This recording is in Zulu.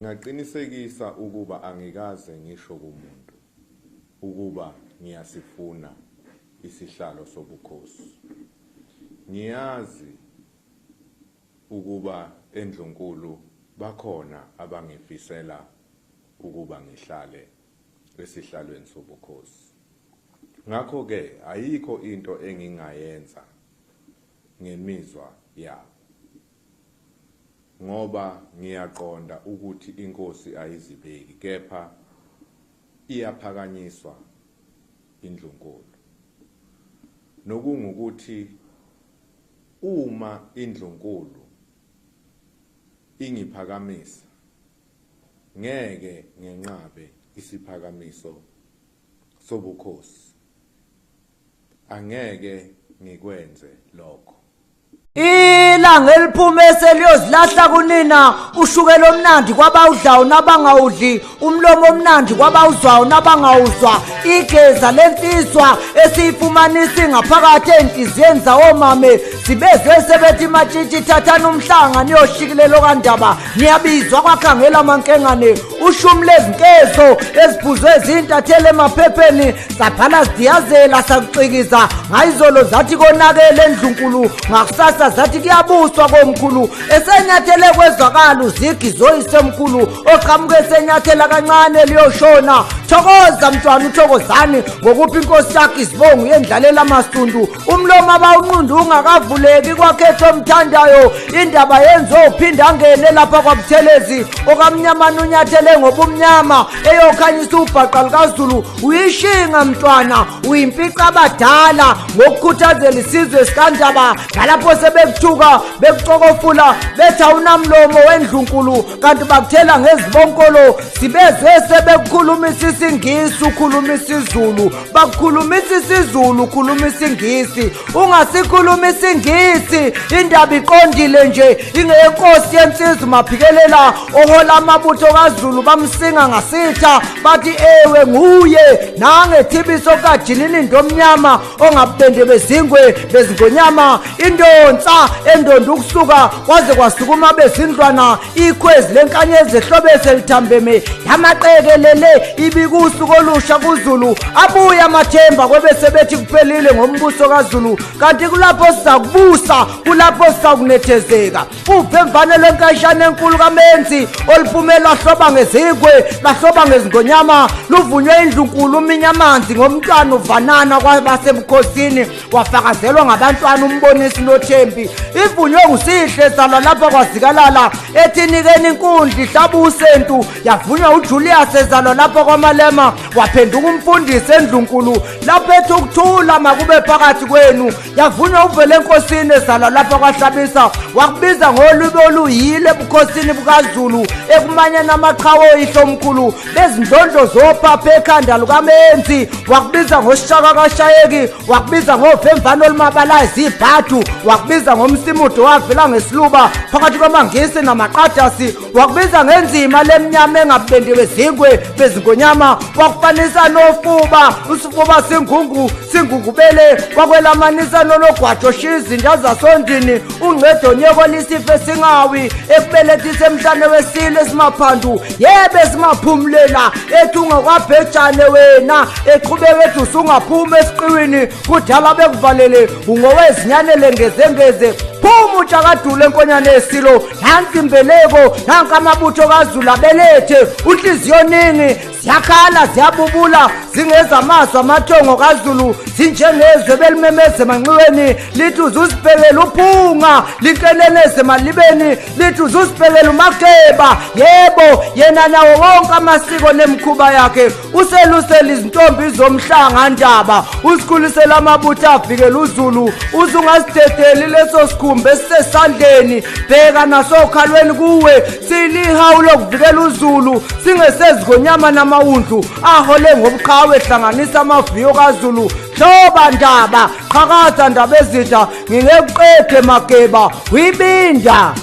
Ngaqinisekisa ukuba angikaze ngisho kumuntu ukuba ngiyasifuna isihlalo sobukhosi. Ngiyazi ukuba eNdlunkulu bakhona abangifisela ukuba ngihlale esihlalweni sobukhosi. Ngakho ke ayikho into engingayenza ngemizwa yabo. Ngoba ngiyaqonda ukuthi inkosi ayizibeki kepha iyaphakanyiswa iNdlunkulu. Nokungukuthi uma iNdlunkulu ingiphakamisa ngeke ngenqabe isiphakamiso sobukhosi. Angeke ngikwenze lokho. Ilanga eliphume seliyozilahla kunina ushukela omnandi kwabawudlayo nabangawudli umlomo omnandi kwabawuzwayo nabangawuzwa igeza lensizwa esiyifumanisa ngaphakathi enhliziyweni zawomame sibezwe sebethi matshitshi thathana umhlanga niyoshikilelo kandaba niyabizwa kwakhangela amankengane ushumi lezinkezo eziphuzwe izintathele emaphepheni sabhala sidiyazela sakucikiza ngayizolo zathi konakele eNdlunkulu ngakusasa zathi kuyabuswa komkhulu esenyathele kwezwakala uzigi zoyisemkhulu oqhamuke esenyathela kancane liyoshona thokoza mntwana uthokozani ngokuphi inkosi yakhe isibongo yendlalela amasundu umlomo abawunqundu ungakavuleki kwakhetho omthandayo indaba yenzo uphinda ngene lapha kwabuthelezi okamnyamana unyathele ngobumnyama eyokhanyisa ubhaqa likaZulu uyishinga mntwana uyimpica abadala ngokukhuthazela isizwe sikandaba nalapho sebekuthuka bekucokofula bethi awunamlomo wendlunkulu kanti bakuthela ngezibonkolo sibezwe sebekukhulumisa isingisi ukhulumisa izulu bakukhulumisa isizulu ukhulumisa isingisi ungasikhuluma isingisi indaba iqondile nje ingenkosi yensizwa maphikelela ohola amabutho kaZulu bamsinga ngasitha bathi ewe nguye nangethibiso kajinini ndomnyama ongabende bezingwe bezingonyama indonsa endonda ukusuka kwaze kwasukuma bezindlwana ikhwezi lenkanyezi ehlobese lithambeme yamaqekelele ibikusuku olusha kuZulu abuya amathemba kwebese bethi kuphelile ngombuso kaZulu kanti kulapho sizakubusa kulapho sizakunethezeka uphe mfanele lenkashana enkulu kamenzi oliphumela hloba ngezingwe lahloba ngezingonyama luvunywe iNdlunkulu uminyamanzi ngomntwana uvanana kwabasebukhosini wafakazelwa ngabantwana umbonisi noThembi ivunywe ngusihle zalwa lapha kwazikalala ethi nikeni inkundla ihlaba usentu yavunywa uJulius ezalwa lapha kwaMalema waphenduka umfundisi eNdlunkulu lapho ethi ukuthula makube phakathi kwenu yavunywa uvele enkosini ezalwa lapha kwaHlabisa wakubiza ngolubo oluyile ebukhosini bukaZulu ekumanye namaqhawe oyihlomkhulu bezindlondlo zophapha ekhanda lukamenzi wakubiza ngosishaka kaShayeki wakubiza ngofemvana olumabalazi ibhathu wakubiza ngomsimudo wavela ngesiluba phakathi kwamangisi namaqadasi wakubiza ngenzima lemnyama engabendiwe zingwe bezingonyama wakufanisa nofuba usifuba singungubele kwakwelamanisa nonogwajo shizinja zasondini uncedo nyeko lisife singawi ekubelethisa emhlane wesile esimaphandu yebe simaphumulela ethi ungakwabhejane wena eqhubeke ethi usungaphuma esiqiwini kudala bekuvalele ungowezinyanele ngezengeze phuma uTshakadule enkonyane esilo nansi imbeleko nanka amabutho kaZulu abelethe unhliziyo nini siyakhala ziyabubula zingeza amazwi amathongo kaZulu zinjengezwe belimemeze manxiweni lithi uzusibhekela uphunga linkeleleze malibeni lithi uzusibhekela uMageba yebo yena nawo wonke amasiko nemkhuba yakhe uselusela izintombi zomhlanga ndaba usikhulisela amabutho avikela uZulu uzungasidedeli leso sikhumbe sisesandleni bheka nasokhalweni kuwe silihawu lokuvikela uZulu singesezigonyama namawundlu ahole ngobuqhawe ehlanganisa amaviyo kaZulu hloba ndaba qhakaza ndaba ezitha ngingekuqede Mageba uyibinda